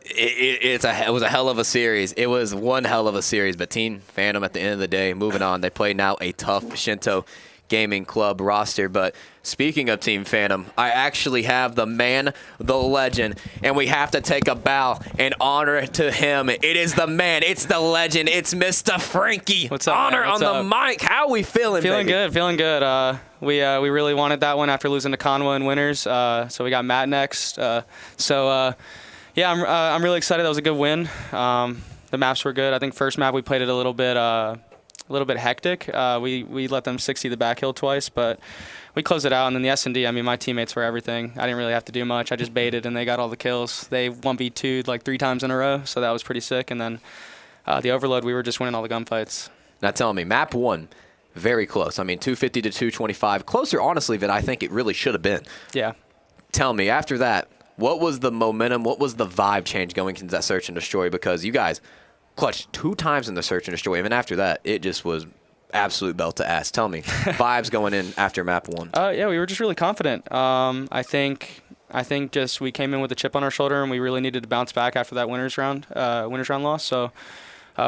it was a hell of a series. It was one hell of a series, but Team Phantom at the end of the day, moving on. They play now a tough Shinto Gaming Club roster. But speaking of Team Phantom, I actually have the man, the legend, and we have to take a bow and honor to him. It is the man, it's the legend, it's Mr. Frankie. What's up, honor man? What's on up? the mic. How we feeling, Feeling baby? good, feeling good. We really wanted that one after losing to Conwa in winners, so we got Matt next. Yeah, I'm really excited. That was a good win. The maps were good. I think first map we played it a little bit hectic. We let them 60 the back hill twice, but we closed it out. And then the S&D, I mean, my teammates were everything. I didn't really have to do much. I just baited, and they got all the kills. They 1v2'd like 3 times in a row, so that was pretty sick. And then the Overload, we were just winning all the gunfights. Now tell me, map 1, very close. I mean, 250 to 225. Closer, honestly, than I think it really should have been. Yeah. Tell me, after that, what was the momentum? What was the vibe change going into that search and destroy? Because you guys clutched 2 times in the search and destroy. Even after that, it just was absolute belt to ass. Tell me, vibes going in after map 1. Yeah, we were just really confident. I think just we came in with a chip on our shoulder, and we really needed to bounce back after that winners round loss. So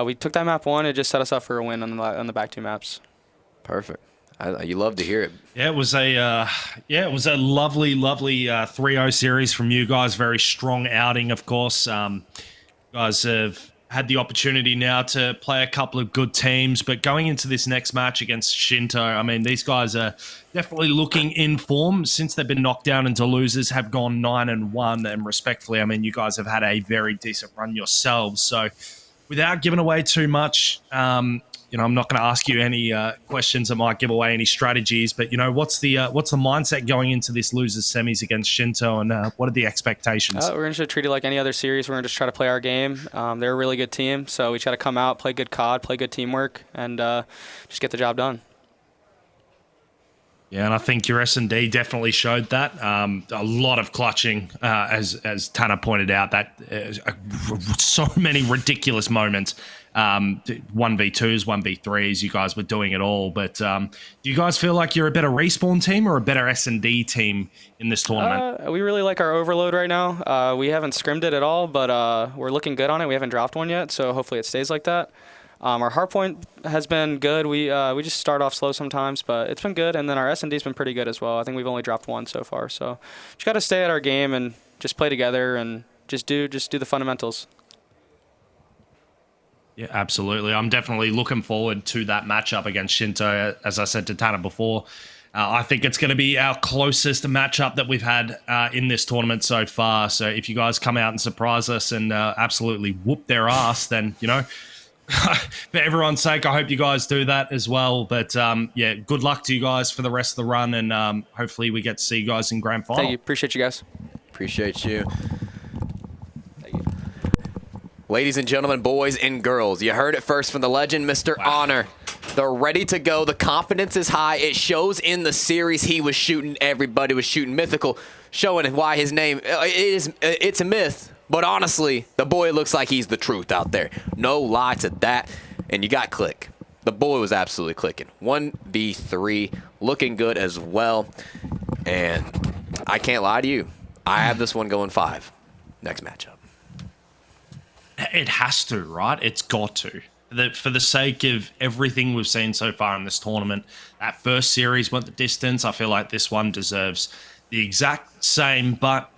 we took that map 1. It just set us up for a win on the back 2 maps. Perfect. You love to hear it. Yeah, it was a lovely 3-0 series from you guys. Very strong outing, of course. You guys have had the opportunity now to play a couple of good teams, but going into this next match against Shinto, I mean, these guys are definitely looking in form since they've been knocked down into losers, have gone 9-1, and respectfully, I mean, you guys have had a very decent run yourselves. So without giving away too much, I'm not going to ask you any questions that might give away any strategies, but what's the mindset going into this losers semis against Shinto, and what are the expectations? We're going to treat it like any other series. We're going to just try to play our game. They're a really good team, so we try to come out, play good CoD, play good teamwork, and just get the job done. Yeah, and I think your S&D definitely showed that. A lot of clutching, as Tanner pointed out, that so many ridiculous moments. 1v2s, 1v3s, you guys were doing it all. But do you guys feel like you're a better respawn team or a better S&D team in this tournament? We really like our Overload right now. We haven't scrimmed it at all, but we're looking good on it. We haven't dropped one yet, so hopefully it stays like that. Our hardpoint has been good. We just start off slow sometimes, but it's been good. And then our S&D's been pretty good as well. I think we've only dropped 1 so far. So just got to stay at our game and just play together and just do the fundamentals. Yeah, absolutely. I'm definitely looking forward to that matchup against Shinto. As I said to Tanner before, I think it's going to be our closest matchup that we've had in this tournament so far. So if you guys come out and surprise us and absolutely whoop their ass, then, for everyone's sake, I hope you guys do that as well. But yeah, good luck to you guys for the rest of the run, and hopefully we get to see you guys in grand final. Thank you. Appreciate you guys. Appreciate you. Ladies and gentlemen, boys and girls, you heard it first from the legend, Mr. Honor. They're ready to go. The confidence is high. It shows in the series. He was shooting. Everybody was shooting Mythical, showing why his name it's a myth. But honestly, the boy looks like he's the truth out there. No lie to that. And you got Click. The boy was absolutely clicking. 1v3, looking good as well. And I can't lie to you. I have this one going 5. Next matchup. It has to, right? It's got to. For the sake of everything we've seen so far in this tournament, that first series went the distance. I feel like this one deserves the exact same, but,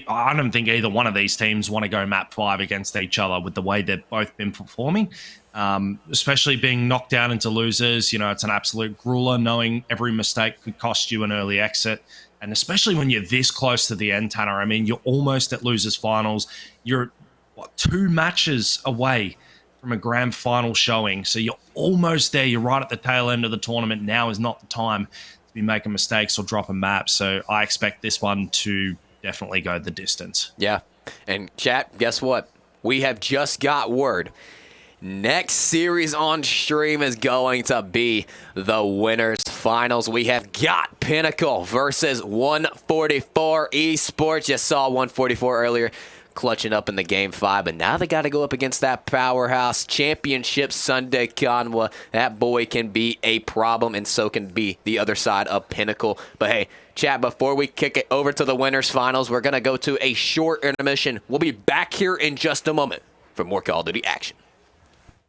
I don't think either one of these teams want to go map 5 against each other with the way they've both been performing, especially being knocked down into losers. It's an absolute grueler, knowing every mistake could cost you an early exit. And especially when you're this close to the end, Tanner. I mean, you're almost at losers finals. You're 2 matches away from a grand final showing. So you're almost there. You're right at the tail end of the tournament. Now is not the time to be making mistakes or dropping maps. So I expect this one to definitely go the distance. Yeah. And chat, guess what? We have just got word. Next series on stream is going to be the winners finals. We have got Pinnacle versus 144 Esports. You saw 144 earlier clutching up in the game 5, but now they got to go up against that powerhouse championship Sunday Conwa. That boy can be a problem, and so can be the other side of Pinnacle. But hey, chat, before we kick it over to the winners finals, we're going to go to a short intermission. We'll be back here in just a moment for more Call of Duty action.